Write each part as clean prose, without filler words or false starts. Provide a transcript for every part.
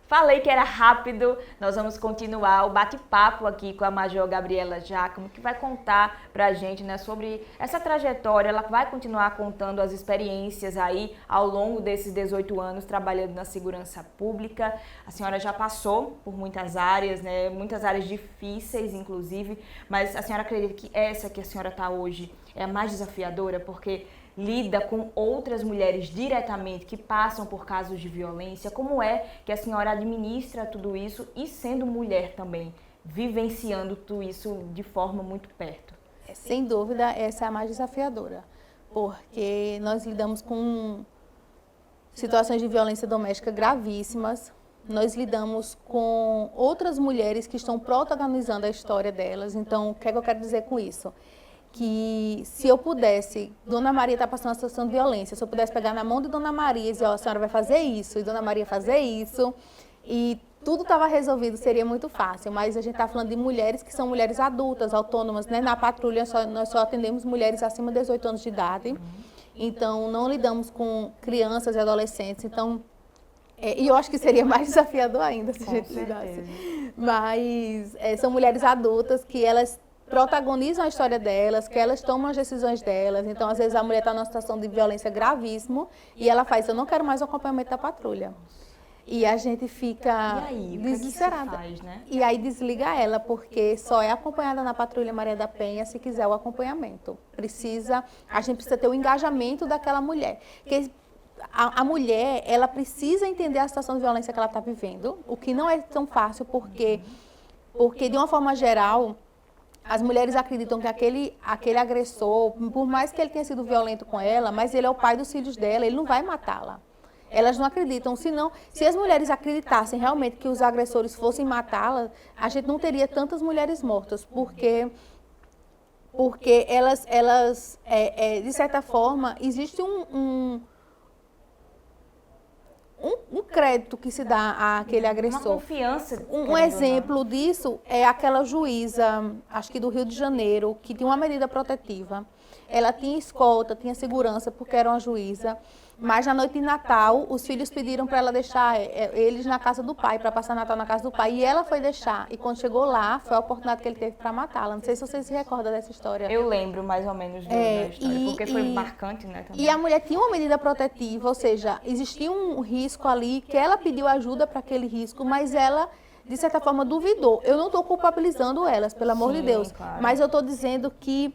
Falei que era rápido, nós vamos continuar o bate-papo aqui com a Major Gabriela Giacomo, que vai contar pra gente, né, sobre essa trajetória. Ela vai continuar contando as experiências aí ao longo desses 18 anos trabalhando na segurança pública. A senhora já passou por muitas áreas, né, muitas áreas difíceis, inclusive, mas a senhora acredita que essa que a senhora está hoje é a mais desafiadora, porque lida com outras mulheres diretamente que passam por casos de violência? Como é que a senhora administra tudo isso e sendo mulher também, vivenciando tudo isso de forma muito perto? Sem dúvida, essa é a mais desafiadora, porque nós lidamos com situações de violência doméstica gravíssimas, nós lidamos com outras mulheres que estão protagonizando a história delas. Então, o que é que eu quero dizer com isso? Que se eu pudesse, Dona Maria está passando uma situação de violência, se eu pudesse pegar na mão de Dona Maria e dizer, ó, a senhora vai fazer isso, e Dona Maria fazer isso, e tudo estava resolvido, seria muito fácil. Mas a gente está falando de mulheres que são mulheres adultas, autônomas, né? Na patrulha nós só atendemos mulheres acima de 18 anos de idade, então não lidamos com crianças e adolescentes. Então, e eu acho que seria mais desafiador ainda se a gente lidasse. Mas são mulheres adultas que elas protagonizam a história delas, que elas tomam as decisões delas. Então, às vezes, a mulher está numa situação de violência gravíssima e ela faz, eu não quero mais o acompanhamento da patrulha. E a gente fica desesperada. Faz, né? E aí desliga ela, porque só é acompanhada na Patrulha Maria da Penha se quiser o acompanhamento. A gente precisa ter o engajamento daquela mulher. Porque a mulher, ela precisa entender a situação de violência que ela está vivendo, o que não é tão fácil, porque de uma forma geral, as mulheres acreditam que aquele agressor, por mais que ele tenha sido violento com ela, mas ele é o pai dos filhos dela, ele não vai matá-la. Elas não acreditam, senão, se as mulheres acreditassem realmente que os agressores fossem matá-la, a gente não teria tantas mulheres mortas, porque elas de certa forma, existe um crédito que se dá àquele agressor. Uma confiança. Um exemplo disso é aquela juíza, acho que do Rio de Janeiro, que tinha uma medida protetiva. Ela tinha escolta, tinha segurança, porque era uma juíza. Mas na noite de Natal, os filhos pediram para ela deixar eles na casa do pai, para passar Natal na casa do pai. E ela foi deixar. E quando chegou lá, foi a oportunidade que ele teve para matá-la. Não sei se você se recorda dessa história. Eu lembro mais ou menos da história, porque foi marcante, né? Também. E a mulher tinha uma medida protetiva, ou seja, existia um risco ali, que ela pediu ajuda para aquele risco, mas ela, de certa forma, duvidou. Eu não estou culpabilizando elas, pelo amor de Deus. Claro. Mas eu estou dizendo que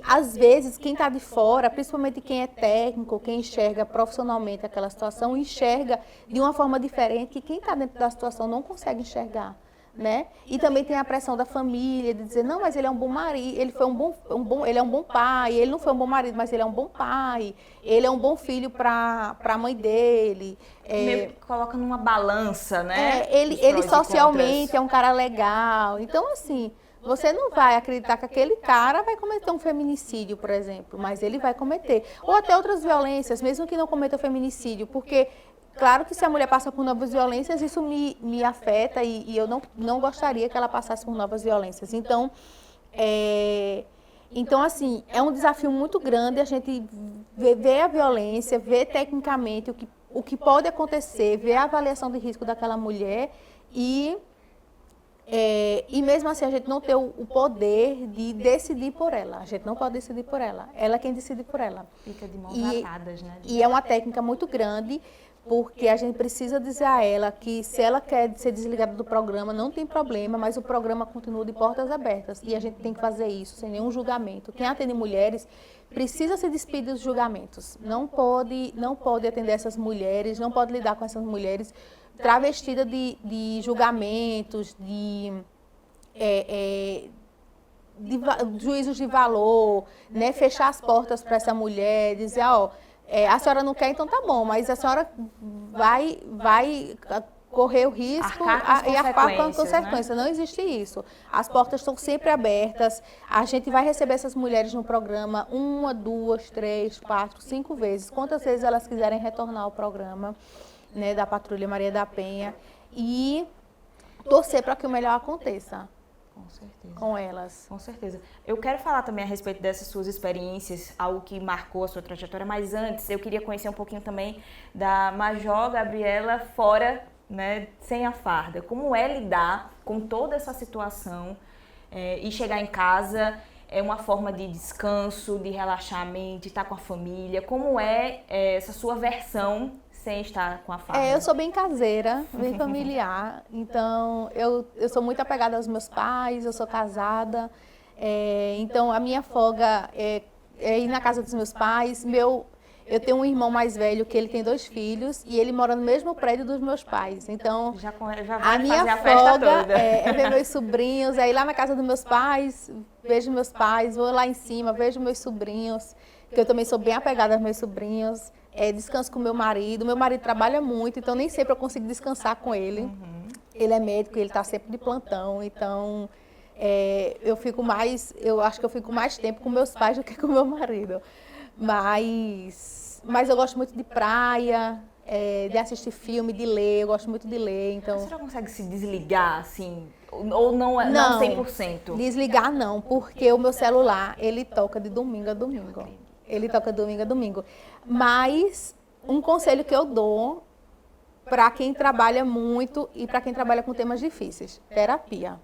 às vezes, quem está de fora, principalmente quem é técnico, quem enxerga profissionalmente aquela situação, enxerga de uma forma diferente que quem está dentro da situação não consegue enxergar, né? E também tem a pressão da família, de dizer, não, mas ele é um bom marido, ele é um bom pai, ele não foi um bom marido, mas ele é um bom pai, ele é um bom filho para a mãe dele. Meio que coloca numa balança, né? Ele socialmente é um cara legal, então assim... Você não vai acreditar que aquele cara vai cometer um feminicídio, por exemplo, mas ele vai cometer. Ou até outras violências, mesmo que não cometa feminicídio, porque, claro que se a mulher passa por novas violências, isso me afeta e eu não gostaria que ela passasse por novas violências. Então, assim, é um desafio muito grande a gente ver a violência, ver tecnicamente o que pode acontecer, ver a avaliação de risco daquela mulher e mesmo assim a gente não tem o poder de decidir por ela. A gente não pode decidir por ela. Ela é quem decide por ela. Fica de mãos atadas, né? E é uma técnica muito grande, porque a gente precisa dizer a ela que se ela quer ser desligada do programa, não tem problema, mas o programa continua de portas abertas. E a gente tem que fazer isso sem nenhum julgamento. Quem atende mulheres precisa se despedir dos julgamentos. Não pode atender essas mulheres, não pode lidar com essas mulheres travestida de julgamentos, de juízos de valor, né? Fechar as portas para essa mulher, dizer, ó, a senhora não quer, então tá bom, mas a senhora vai correr o risco e arcar com as consequências. Né? Não existe isso. As portas estão sempre abertas, a gente vai receber essas mulheres no programa 1, 2, 3, 4, 5 vezes, quantas vezes elas quiserem retornar ao programa. Né, da Patrulha Maria da Penha, e torcer para que o melhor aconteça. Com certeza. com elas. Com certeza. Eu quero falar também a respeito dessas suas experiências, algo que marcou a sua trajetória, mas antes eu queria conhecer um pouquinho também da Major Gabriela fora, né, sem a farda. Como é lidar com toda essa situação e chegar em casa é uma forma de descanso, de relaxamento, de estar com a família? Como é essa sua versão sem estar com a farda? Eu sou bem caseira, bem familiar, então eu sou muito apegada aos meus pais, eu sou casada, então a minha folga é ir na casa dos meus pais. Eu tenho um irmão mais velho que ele tem 2 filhos e ele mora no mesmo prédio dos meus pais, então Já vai a minha fazer a festa folga toda. é ver meus sobrinhos, é ir lá na casa dos meus pais, vejo meus pais, vou lá em cima, vejo meus sobrinhos, que eu também sou bem apegada aos meus sobrinhos. Descanso com meu marido trabalha muito, então nem sempre eu consigo descansar com ele. Uhum. Ele é médico, ele está sempre de plantão, então eu acho que eu fico mais tempo com meus pais do que com meu marido. Mas eu gosto muito de praia, de assistir filme, de ler, eu gosto muito de ler, então... Você já consegue se desligar, assim, ou não 100%? Desligar não, porque o meu celular, ele toca de domingo a domingo. Ele toca de domingo a domingo. Mas um conselho que eu dou para quem trabalha muito e para quem trabalha com temas difíceis: terapia.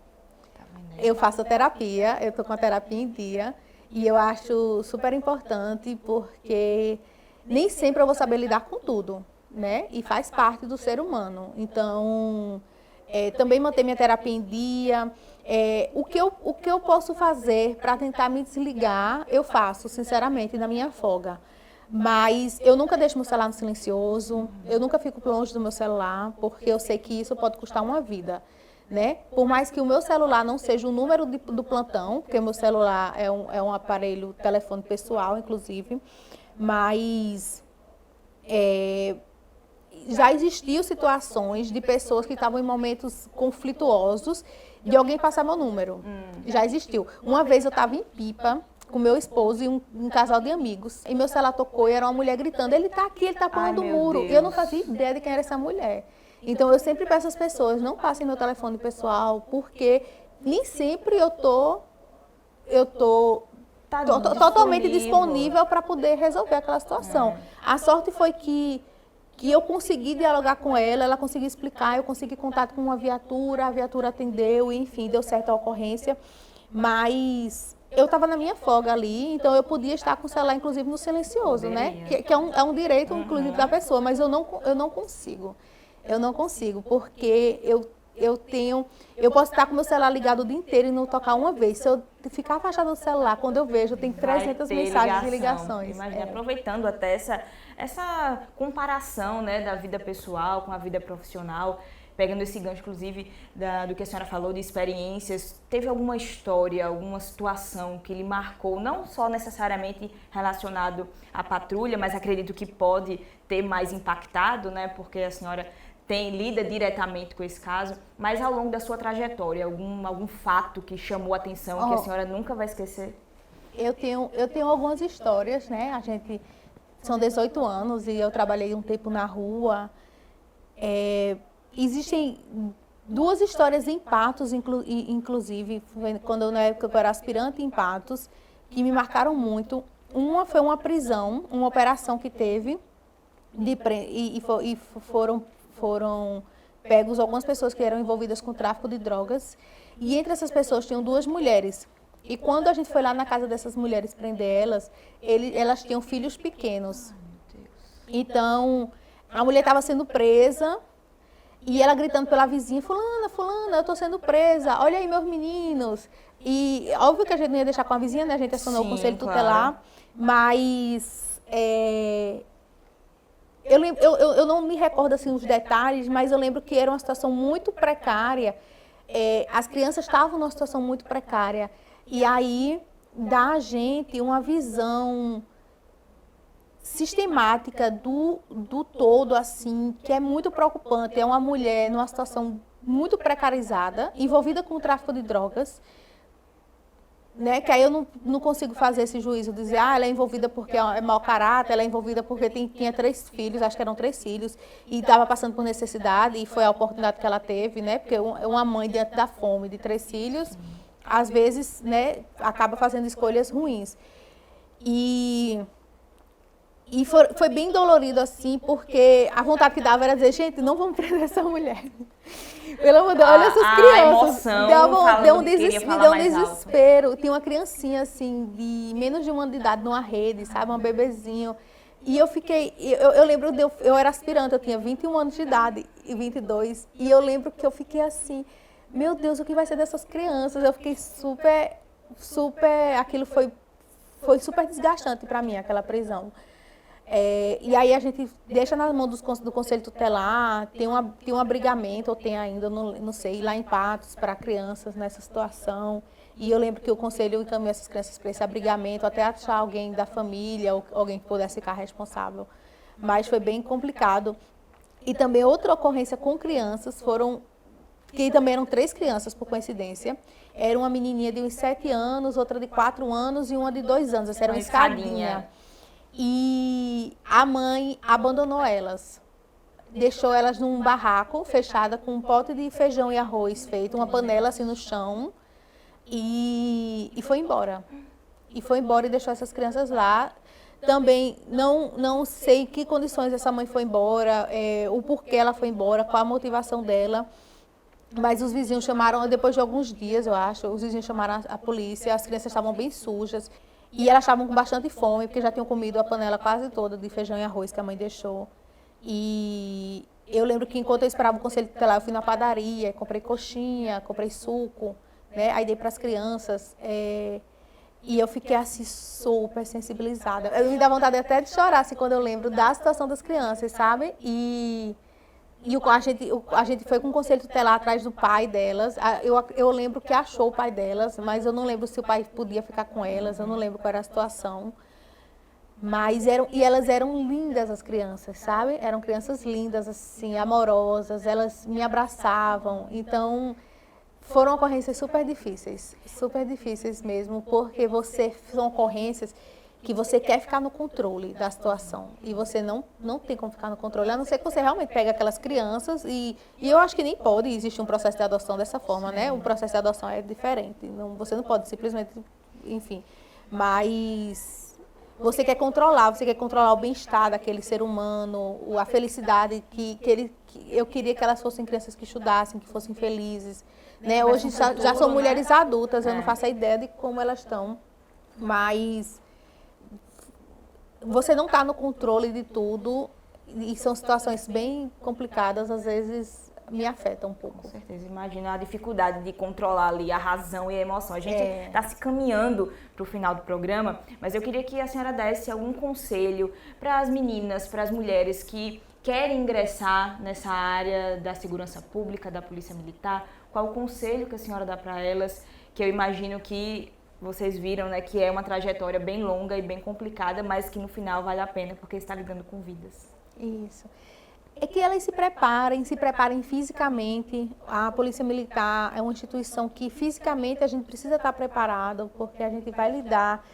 Eu faço terapia, eu estou com a terapia em dia e eu acho super importante porque nem sempre eu vou saber lidar com tudo, né? E faz parte do ser humano. Então, também manter minha terapia em dia. O que eu posso fazer para tentar me desligar, eu faço, sinceramente, na minha folga. Mas eu nunca deixo meu celular no silencioso, eu nunca fico longe do meu celular, porque eu sei que isso pode custar uma vida, né? Por mais que o meu celular não seja o número do plantão, porque o meu celular é um aparelho telefone pessoal, inclusive, mas já existiu situações de pessoas que estavam em momentos conflituosos de alguém passar meu número. Já existiu. Uma vez eu estava em Pipa com meu esposo e um casal de amigos. E meu celular tocou e era uma mulher gritando: ele está aqui, ele está pulando o muro. E eu não fazia ideia de quem era essa mulher. Então eu sempre peço às pessoas: não passem meu telefone pessoal, porque nem sempre eu tô totalmente disponível para poder resolver aquela situação. A sorte foi que eu consegui dialogar com ela, ela conseguiu explicar, eu consegui contato com uma viatura, a viatura atendeu, enfim, deu certo a ocorrência. Mas eu estava na minha folga ali, então eu podia estar com o celular, inclusive, no silencioso, né? Que é um direito, inclusive, da pessoa, mas eu não consigo. Eu não consigo, porque eu posso estar com o meu celular ligado o dia inteiro e não tocar uma vez. Se eu ficar afastada do celular, quando eu vejo, eu tenho 300 mensagens e ligações. Imagina, aproveitando até essa comparação, né, da vida pessoal com a vida profissional, pegando esse gancho, inclusive, do que a senhora falou, de experiências, teve alguma história, alguma situação que lhe marcou, não só necessariamente relacionado à patrulha, mas acredito que pode ter mais impactado, né, porque a senhora lida diretamente com esse caso, mas ao longo da sua trajetória, algum fato que chamou a atenção, que a senhora nunca vai esquecer? Eu tenho algumas histórias, né? São 18 anos e eu trabalhei um tempo na rua. Existem 2 histórias em Patos, inclusive, quando na época eu era aspirante em Patos, que me marcaram muito. Uma foi uma prisão, uma operação que teve, e foram pegos algumas pessoas que eram envolvidas com tráfico de drogas, e entre essas pessoas tinham 2 mulheres. E quando a gente foi lá na casa dessas mulheres prender elas tinham filhos pequenos. Então, a mulher estava sendo presa e ela gritando pela vizinha: fulana, eu estou sendo presa, olha aí meus meninos. E óbvio que a gente não ia deixar com a vizinha, né? A gente acionou o conselho tutelar, mas eu não me recordo assim os detalhes, mas eu lembro que era uma situação muito precária. As crianças estavam numa situação muito precária. E aí dá a gente uma visão sistemática do todo, assim, que é muito preocupante. É uma mulher numa situação muito precarizada, envolvida com o tráfico de drogas, né? Que aí eu não consigo fazer esse juízo, dizer: ela é envolvida porque é mau caráter, ela é envolvida porque tinha 3 filhos, acho que eram 3 filhos, e estava passando por necessidade, e foi a oportunidade que ela teve, né? Porque uma mãe diante da fome de 3 filhos, às vezes, né, acaba fazendo escolhas ruins. E foi bem dolorido, assim, porque a vontade que dava era dizer, gente, não vamos prender essa mulher. Pelo amor de Deus, olha essas crianças. Me deu um desespero. Tinha uma criancinha, assim, de menos de 1 ano de idade numa rede, sabe? Um bebezinho. E eu fiquei, eu lembro, eu era aspirante, eu tinha 21 anos de idade e 22. E eu lembro que eu fiquei assim, meu Deus, o que vai ser dessas crianças? Eu fiquei aquilo foi super desgastante para mim, aquela prisão. E aí a gente deixa nas mãos do Conselho Tutelar, tem um abrigamento, ou tem ainda, não sei, lá em Patos, para crianças nessa situação. E eu lembro que o Conselho encaminhou essas crianças para esse abrigamento, até achar alguém da família, ou alguém que pudesse ficar responsável. Mas foi bem complicado. E também outra ocorrência com crianças que também eram 3 crianças, por coincidência. Era uma menininha de uns 7 anos, outra de 4 anos e uma de 2 anos. Essa era uma escadinha. E a mãe abandonou elas. Deixou elas num barraco, fechada, com um pote de feijão e arroz feito, uma panela assim no chão. E foi embora. E foi embora e deixou essas crianças lá. Também não sei em que condições essa mãe foi embora, o porquê ela foi embora, qual a motivação dela. Mas os vizinhos chamaram, depois de alguns dias, eu acho, os vizinhos chamaram a polícia, as crianças estavam bem sujas. E elas estavam com bastante fome, porque já tinham comido a panela quase toda de feijão e arroz que a mãe deixou. E eu lembro que enquanto eu esperava o Conselho Tutelar, eu fui na padaria, comprei coxinha, comprei suco, né? Aí dei para as crianças. E eu fiquei assim super sensibilizada. Me dá vontade até de chorar assim, quando eu lembro da situação das crianças, sabe? E a gente foi com o Conselho Tutelar atrás do pai delas. Eu lembro que achou o pai delas, mas eu não lembro se o pai podia ficar com elas, eu não lembro qual era a situação. Mas elas eram lindas, as crianças, sabe? Eram crianças lindas, assim, amorosas, elas me abraçavam. Então, foram ocorrências super difíceis mesmo, porque são ocorrências que você quer ficar no controle da situação e você não tem como ficar no controle, a não ser que você realmente pegue aquelas crianças e eu acho que nem pode existir um processo de adoção dessa forma, né? Um processo de adoção é diferente, você não pode simplesmente, enfim, mas você quer controlar o bem-estar daquele ser humano, a felicidade que eu queria que elas fossem crianças que estudassem, que fossem felizes, né? Hoje já são mulheres adultas, eu não faço a ideia de como elas estão, mas você não está no controle de tudo e são situações bem complicadas, às vezes me afetam um pouco. Com certeza, imagina a dificuldade de controlar ali a razão e a emoção. A gente está se caminhando para o final do programa, mas eu queria que a senhora desse algum conselho para as meninas, para as mulheres que querem ingressar nessa área da segurança pública, da polícia militar. Qual o conselho que a senhora dá para elas, que eu imagino que vocês viram, né, que é uma trajetória bem longa e bem complicada, mas que no final vale a pena porque está lidando com vidas. Isso. É que elas se preparem fisicamente. A Polícia Militar é uma instituição que fisicamente a gente precisa estar preparado, porque a gente vai lidar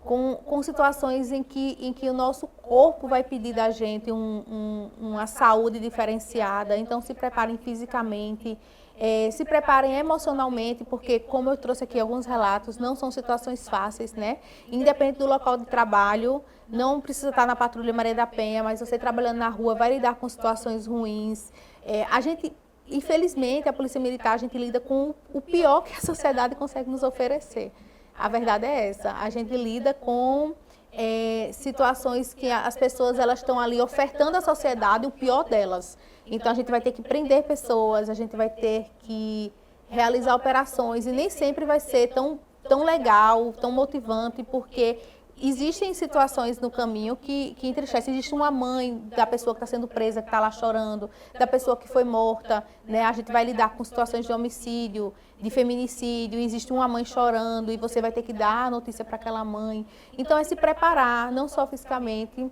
com situações em que o nosso corpo vai pedir da gente uma saúde diferenciada. Então, se preparem fisicamente. Se preparem emocionalmente, porque, como eu trouxe aqui alguns relatos, não são situações fáceis, né? Independente do local de trabalho, não precisa estar na Patrulha Maria da Penha, mas você trabalhando na rua vai lidar com situações ruins. Infelizmente, a Polícia Militar, a gente lida com o pior que a sociedade consegue nos oferecer. A verdade é essa, a gente lida com situações que as pessoas elas estão ali ofertando à sociedade o pior delas. Então, a gente vai ter que prender pessoas, a gente vai ter que realizar operações e nem sempre vai ser tão legal, tão motivante, porque existem situações no caminho que entristecem. Existe uma mãe da pessoa que está sendo presa, que está lá chorando, da pessoa que foi morta, né? A gente vai lidar com situações de homicídio, de feminicídio, existe uma mãe chorando e você vai ter que dar a notícia para aquela mãe. Então, é se preparar, não só fisicamente,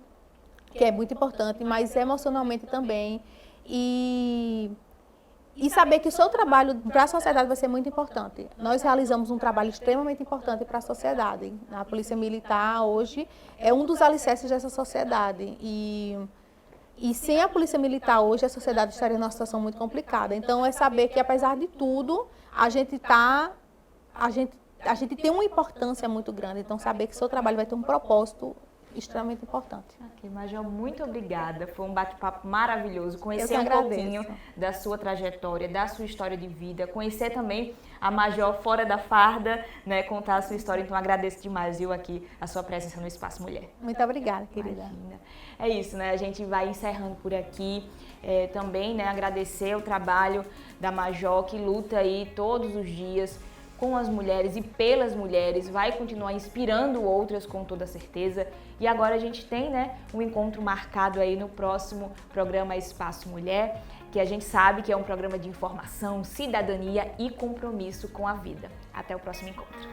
que é muito importante, mas emocionalmente também. E saber que o seu trabalho para a sociedade vai ser muito importante. Nós realizamos um trabalho extremamente importante para a sociedade. A Polícia Militar hoje é um dos alicerces dessa sociedade. E E sem a Polícia Militar hoje, a sociedade estaria numa situação muito complicada. Então, é saber que, apesar de tudo, a gente tem uma importância muito grande. Então, saber que seu trabalho vai ter um propósito extremamente importante. Ok, Major, muito obrigada. Foi um bate-papo maravilhoso. Conhecer um pouquinho da sua trajetória, da sua história de vida, conhecer também a Major fora da farda, né, contar a sua história. Então, agradeço demais, viu, aqui a sua presença no Espaço Mulher. Muito obrigada, querida. Imagina. É isso, né? A gente vai encerrando por aqui. Também, né, agradecer o trabalho da Major, que luta aí todos os dias com as mulheres e pelas mulheres, vai continuar inspirando outras com toda certeza. E agora a gente tem, né, um encontro marcado aí no próximo programa Espaço Mulher, que a gente sabe que é um programa de informação, cidadania e compromisso com a vida. Até o próximo encontro.